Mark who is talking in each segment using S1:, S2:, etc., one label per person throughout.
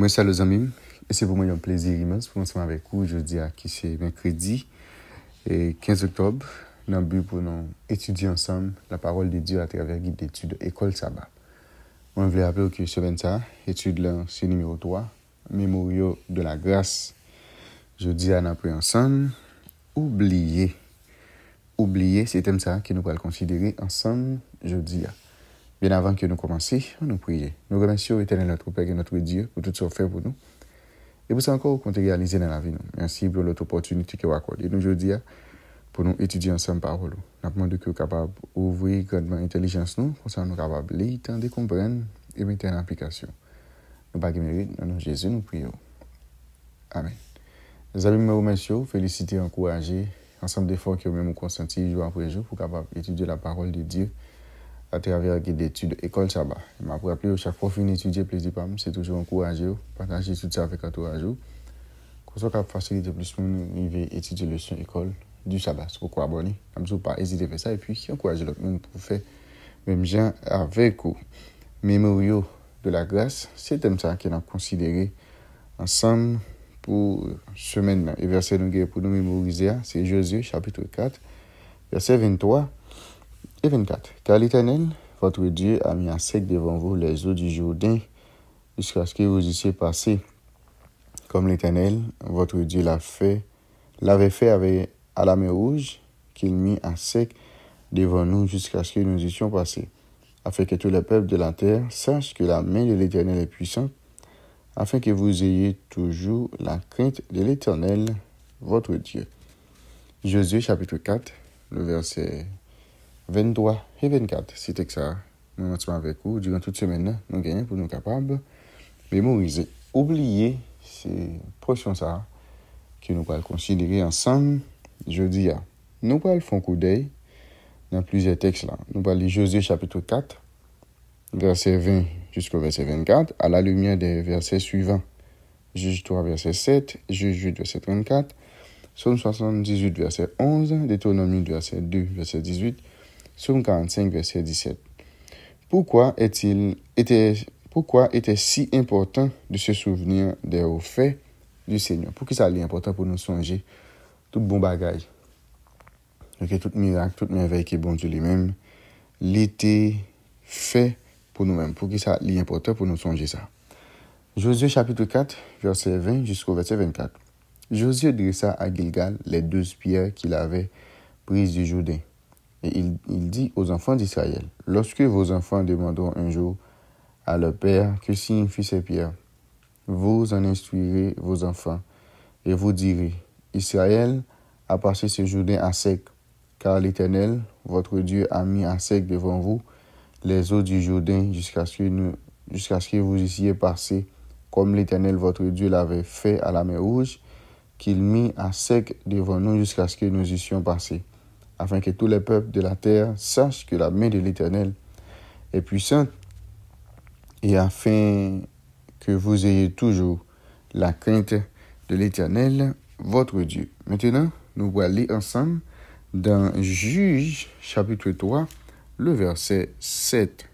S1: Moi, salut les amis, et c'est pour moi un plaisir immense pour ensemble avec vous aujourd'hui, qui c'est mercredi et 15 octobre, dans le but pour nous étudier ensemble la parole de Dieu à travers le guide d'études École Sabbat. On voulait rappeler que ce 20 étude là, c'est numéro 3, Mémoriaux de la grâce. Jeudi, on a pris ensemble, oublier, c'est thème ça que nous allons considérer ensemble jeudi. Bien avant que nous commencions, nous prions. Nous remercions éternel notre Père et notre Dieu pour tout ce qu'il fait pour nous. Et pour ça encore qu'on te réalise dans la vie. Merci pour l'autre opportunité que vous accordez nous aujourd'hui pour nous étudier ensemble parole. Nous demandons que vous capables d'ouvrir grandement l'intelligence nous, pour ça nous capables de lire, de comprendre et mettre en application. Nous pas mérite, dans Jésus nous prions. Amen. Les amis, me remercie, féliciter, encourager, ensemble d'efforts que nous consenti jour après jour pour capable étudier la parole de Dieu à travers le guide d'études École Sabbat. Je m'a rappelé chaque fois que étudier plaisir pas, c'est toujours encourager, partager tout ça avec entourage. Comme ça, ça facilite plus pour nous étudier le leçon école du Sabbat. C'est pourquoi abonner. Comme ça, pas hésiter à faire ça et puis encourager l'autre monde pour faire même gens avec vous. Mémoriaux de la grâce, c'est thème ça qu'on a considéré ensemble pour semaine. Et verset nous pour nous mémoriser, c'est Josué chapitre 4, verset 23 et 24. Car l'Éternel, votre Dieu, a mis à sec devant vous les eaux du Jourdain jusqu'à ce que vous eussiez passé. Comme l'Éternel, votre Dieu l'avait fait à la mer Rouge, qu'il mit à sec devant nous jusqu'à ce que nous eussions passé. Afin que tous les peuples de la terre sachent que la main de l'Éternel est puissante, afin que vous ayez toujours la crainte de l'Éternel, votre Dieu. Josué chapitre 4, le verset 23 et 24, c'était que ça, nous sommes avec vous durant toute semaine, nous gagnons pour nous capables de mémoriser. Oublier, c'est portion ça que nous allons considérer ensemble jeudi. Nous allons faire un coup d'œil dans plusieurs textes là. Nous allons lire Josué chapitre 4, verset 20 jusqu'au verset 24, à la lumière des versets suivants. Juge 3, verset 7, Juge 8, verset 34, Psaume 78, verset 11, Deutéronome verset 2, verset 18, Psaume 45, verset 17. Pourquoi était si important de se souvenir des hauts faits du Seigneur? Pourquoi ça est important pour nous songer tout bon bagage? Que tout miracle, toute merveille que bon Dieu lui-même l'était fait pour nous-mêmes. Pourquoi ça est important pour nous songer ça? Josué chapitre 4, verset 20 jusqu'au verset 24. Josué dressa à Gilgal les 12 pierres qu'il avait prises du Jourdain. Et il dit aux enfants d'Israël, lorsque vos enfants demanderont un jour à leur père que signifient ces pierres, vous en instruirez vos enfants et vous direz, Israël a passé ce Jourdain à sec, car l'Éternel, votre Dieu, a mis à sec devant vous les eaux du Jourdain jusqu'à ce que vous eussiez passé, comme l'Éternel, votre Dieu, l'avait fait à la mer Rouge, qu'il mit à sec devant nous jusqu'à ce que nous eussions passé, afin que tous les peuples de la terre sachent que la main de l'Éternel est puissante, et afin que vous ayez toujours la crainte de l'Éternel, votre Dieu. Maintenant, nous allons lire ensemble dans Juge, chapitre 3, le verset 7.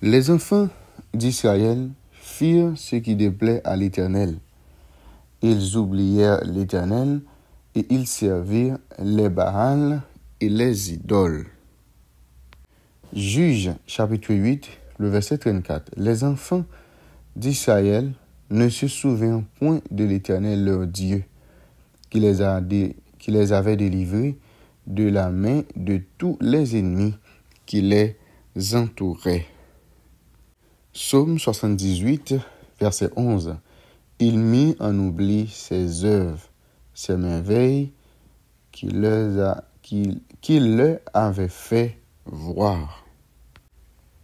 S1: Les enfants d'Israël firent ce qui déplaît à l'Éternel. Ils oublièrent l'Éternel et ils servirent les Baals et les idoles. Juge, chapitre 8, le verset 34. Les enfants d'Israël ne se souvinrent point de l'Éternel leur Dieu, qui les avait délivrés de la main de tous les ennemis qui les entouraient. Psaume 78, verset 11. Il mit en oubli ses œuvres, ses merveilles qu'il leur avait fait voir.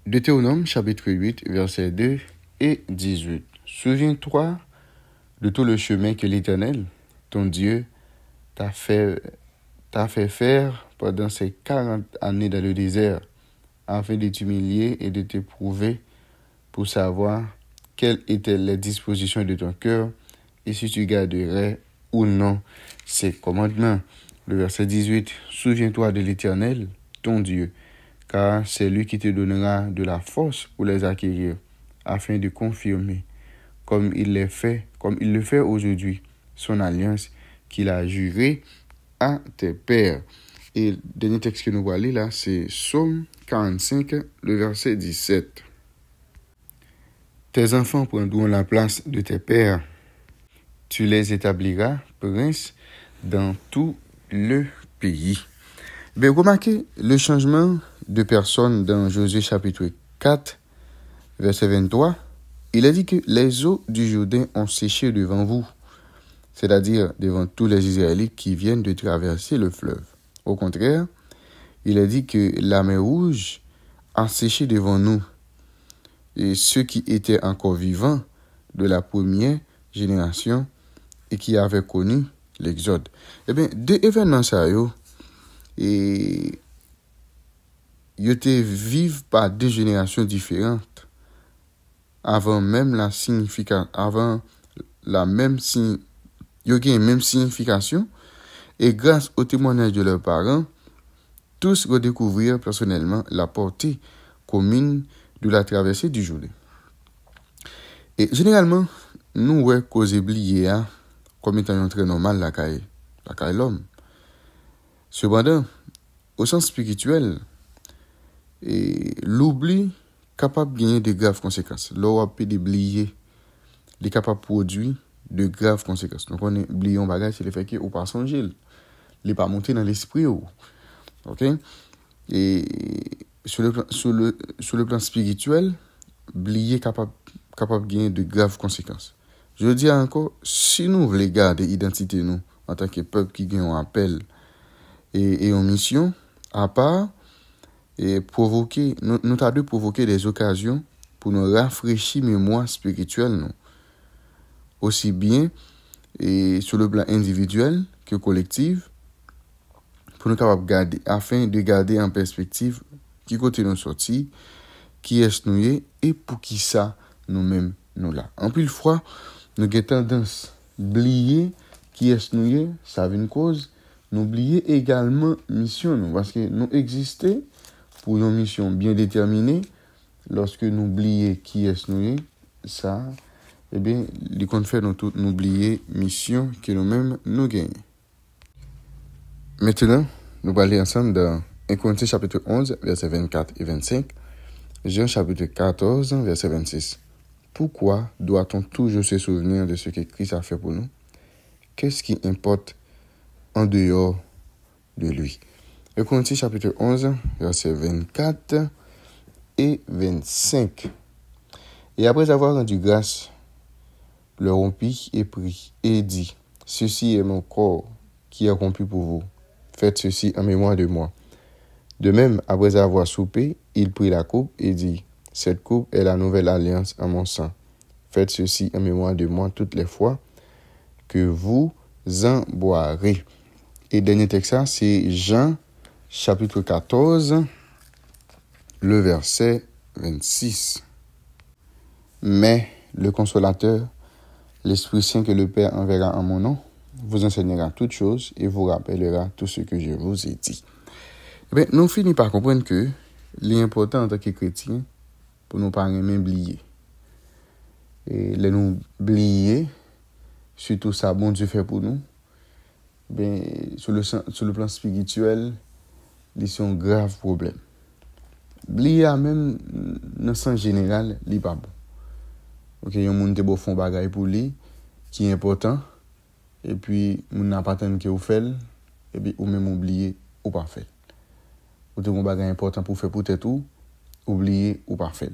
S1: Deutéronome chapitre 8, versets 2 et 18. Souviens-toi de tout le chemin que l'Éternel, ton Dieu, t'a fait faire pendant ces 40 années dans le désert, afin de t'humilier et de t'éprouver pour savoir quelles étaient les dispositions de ton cœur et si tu garderais ou non ses commandements. Le verset 18. Souviens-toi de l'Éternel, ton Dieu, car c'est lui qui te donnera de la force pour les acquérir, afin de confirmer comme il le fait aujourd'hui, son alliance qu'il a jurée à tes pères. Et le dernier texte que nous voyons là, c'est Psaume 45, le verset 17. Tes enfants prendront la place de tes pères. Tu les établiras princes dans tout le pays. Mais remarquez le changement de personne dans Josué chapitre 4, verset 23. Il a dit que les eaux du Jourdain ont séché devant vous, c'est-à-dire devant tous les Israélites qui viennent de traverser le fleuve. Au contraire, il a dit que la mer Rouge a séché devant nous. Et ceux qui étaient encore vivants de la première génération et qui avaient connu l'Exode. Eh bien, deux événements ça et ils étaient vivus par deux générations différentes avant même la signification, avant la même même signification, et grâce au témoignage de leurs parents, tous redécouvrirent personnellement la portée commune de la traversée du Jourdain. Et généralement, nous ouais cause oublier comme étant un très normal la caille l'homme. Cependant, au sens spirituel, et l'oubli capable de gagner de graves conséquences. L'or peut oublier, il est capable de produire de graves conséquences. Donc on oublie un bagage, c'est le fait qu'on pas songer, il n'est pas monté dans l'esprit. OK? Et sur le plan spirituel, oublier capable de gagner de graves conséquences. Je dis encore, si nous voulons garder l'identité nous en tant que peuple qui gagne un appel et une mission, à part et provoquer, nous avons dû provoquer des occasions pour nous rafraîchir mémoire spirituelle, nous. Aussi bien et sur le plan individuel que collectif, pour nous capables garder, afin de garder en perspective qui côté nous sorti, qui est nous et pour qui ça nous-mêmes nous là. En plus fois, nous avons tendance à oublier qui est nous, ça a une cause, nous oublier également mission nous, parce que nous existons pour une mission bien déterminée. Lorsque nous oublions qui est nous, ça, eh bien, il compte faire nous oublier mission que nous-mêmes nous gagnons. Maintenant, nous allons aller ensemble dans 1 Corinthiens chapitre 11, versets 24 et 25, Jean chapitre 14, verset 26. Pourquoi doit-on toujours se souvenir de ce que Christ a fait pour nous? Qu'est-ce qui importe en dehors de lui? 1 Corinthiens chapitre 11, verset 24 et 25. Et après avoir rendu grâce, le rompit et prit et dit, ceci est mon corps qui est rompu pour vous. Faites ceci en mémoire de moi. De même, après avoir soupé, il prit la coupe et dit, cette coupe est la nouvelle alliance en mon sang. Faites ceci en mémoire de moi toutes les fois que vous en boirez. Et dernier texte, c'est Jean chapitre 14, le verset 26. Mais le consolateur, l'Esprit Saint que le Père enverra en mon nom, vous enseignera toutes choses et vous rappellera tout ce que je vous ai dit. Eh bien, nous finissons par comprendre que l'important en tant que chrétien, pour nous pas même oublier. Et les nous oublier, surtout ça, bon Dieu fait pour nous, ben, sur le plan spirituel, c'est un grave problème. Oublier même, dans le sens général, c'est pas bon. Ok, il y a un monde qui font bagaille pour lui, qui est important, et puis, on n'a pas tant que vous faites, et puis, ou même oublier, ou pas fait. Ou avez un bagage important pour faire peut-être ou, oublier, ou pas fait.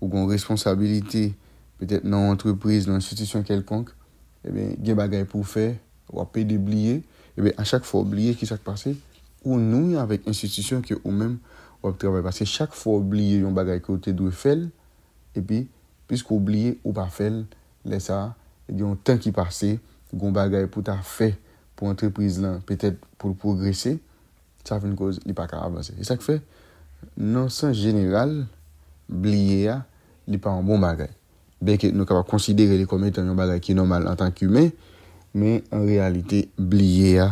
S1: Ou une responsabilité, peut-être dans une entreprise, dans une institution quelconque, et bien, il y a un bagage pour faire, ou à payer d'oublier, et bien, à chaque fois, oublier qui s'est passé, ou nous, avec institution que ou même, on travaille. Parce que chaque fois, oublier un bagage que vous devez faire, et puis, puisque oublier, ou pas faire, laisse ça, il y a un temps qui passe, gon bagay pour ta fait pour entreprise là peut-être pour progresser, ça fait une cause il pas capable avancer. Et ça fait non sens général oublier il pas un bon bagay. Bien que nous capable considérer les comme étant un bagay qui est normal en tant qu'humain, mais en réalité oublier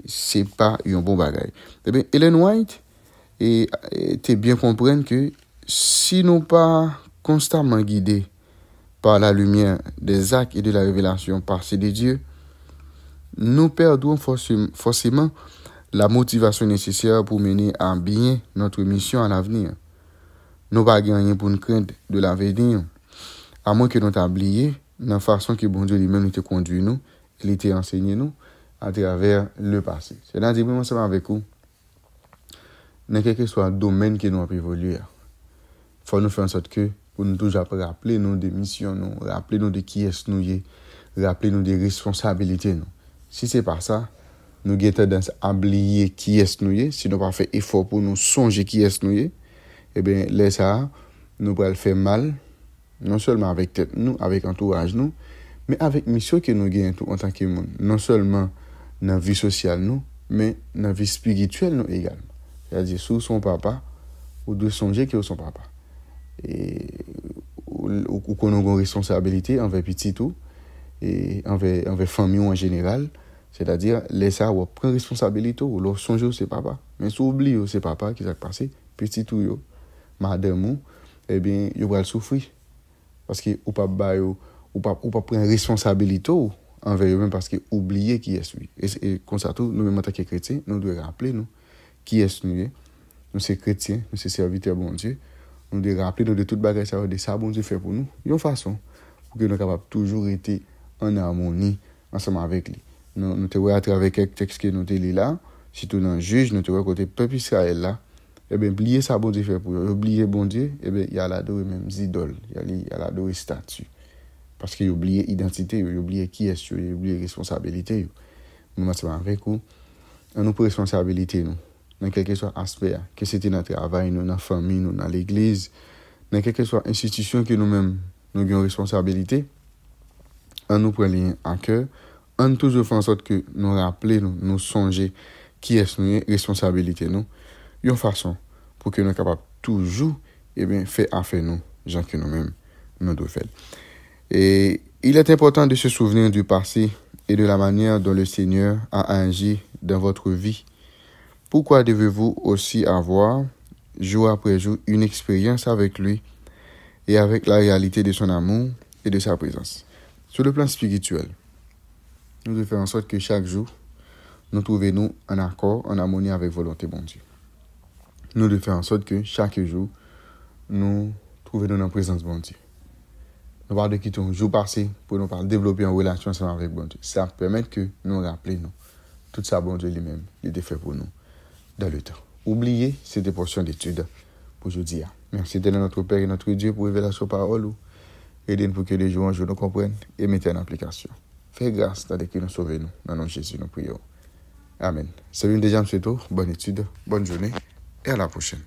S1: c'est pas un bon bagay. Eh bien Ellen White était bien comprendre que si nous pas constamment guidés par la lumière des actes et de la révélation passée de Dieu, nous perdrons forcément la motivation nécessaire pour mener à bien notre mission à l'avenir. Nous pas gagner pour nous craindre de l'avenir, à moins que nous oublié la façon que bon Dieu lui-même nous conduit nous, il était enseigné nous à travers le passé. C'est-à-dire, moi, ensemble avec vous, dans quel que soit le domaine que nous avons évolué, il faut nous faire en sorte que, pour nous toujours rappeler nous des missions, nous, rappeler nous de qui est-ce nous y, rappeler nous des responsabilités. Nous. Si ce n'est pas ça, nous avons tendance à oublier qui est-ce nous y, si nous n'avons pas fait effort pour nous songer qui est-ce nous y, eh bien, là, ça, nous pourrons le faire mal, non seulement avec tête nous, avec entourage nous, mais avec mission que nous gagnons en tant que monde. Non seulement dans la vie sociale nous, mais dans la vie spirituelle nous également. C'est-à-dire, sous son papa, ou de songer que son papa. Et ou qu'on a une responsabilité envers petit tout, et envers famille en général, c'est-à-dire, laisser ou prendre responsabilité, ou leur songer c'est papa. Mais si oublie c'est papa qui s'est passé, petit tout, madame, eh bien, il va souffrir. Parce que ou pas prendre responsabilité envers eux-mêmes parce que oublier qui est lui. Et comme ça tout, nous-mêmes en tant que chrétiens, nous devons rappeler nous qui est nous. Nous sommes chrétiens, nous sommes serviteurs bon Dieu. Nous devons rappeler nous de toute bagarre ça de ça bon Dieu fait pour nous. Une façon pour que nous capables toujours être en harmonie ensemble avec lui. Nous te voyons à travers quelques textes que nous te lis là, surtout dans le juge, nous te voyons côté peuple Israël là. Eh bien, oublier ça, bon Dieu fait pour eux. Oublier bon Dieu, eh bien, il y a l'adorer même idoles, il y a l'adorer statue. Parce qu'il oublie l'identité, il oublie qui est, il oublie responsabilité. Nous, maintenant, avec vous, on nous prend responsabilité, nous, dans quel que soit aspect, que c'était dans le travail, nous, dans la famille, nous, dans l'église, dans quelle que soit institution que nous-mêmes, nous avons responsabilité, on nous prend à cœur, on toujours fait en sorte que nous rappelions, nous songer qui est notre responsabilité, nous. Une façon pour que nous soyons capables toujours faire affaire nous, gens que nous-mêmes nous devons faire. Et il est important de se souvenir du passé et de la manière dont le Seigneur a agi dans votre vie. Pourquoi devez-vous aussi avoir, jour après jour, une expérience avec lui et avec la réalité de son amour et de sa présence? Sur le plan spirituel, nous devons faire en sorte que chaque jour, nous trouvions en accord, en harmonie avec volonté bon Dieu. Nous devons faire en sorte que chaque jour, nous trouvions dans la présence de bon Dieu. Nous parlons de quitter un jour passé pour nous développer une relation avec bon Dieu. Ça permet que nous rappelions tout ça, bon Dieu lui-même, il était fait pour nous dans le temps. Oubliez cette portion d'études pour aujourd'hui. Merci de notre Père et notre Dieu pour révéler sa parole. Aidez-nous pour que les jours en jour nous comprennent et mettez en application. Fais grâce dans que nous sauvons nous. Dans le nom de Jésus, nous prions. Amen. C'est une déjà, M. Bonne étude, bonne journée et à la prochaine.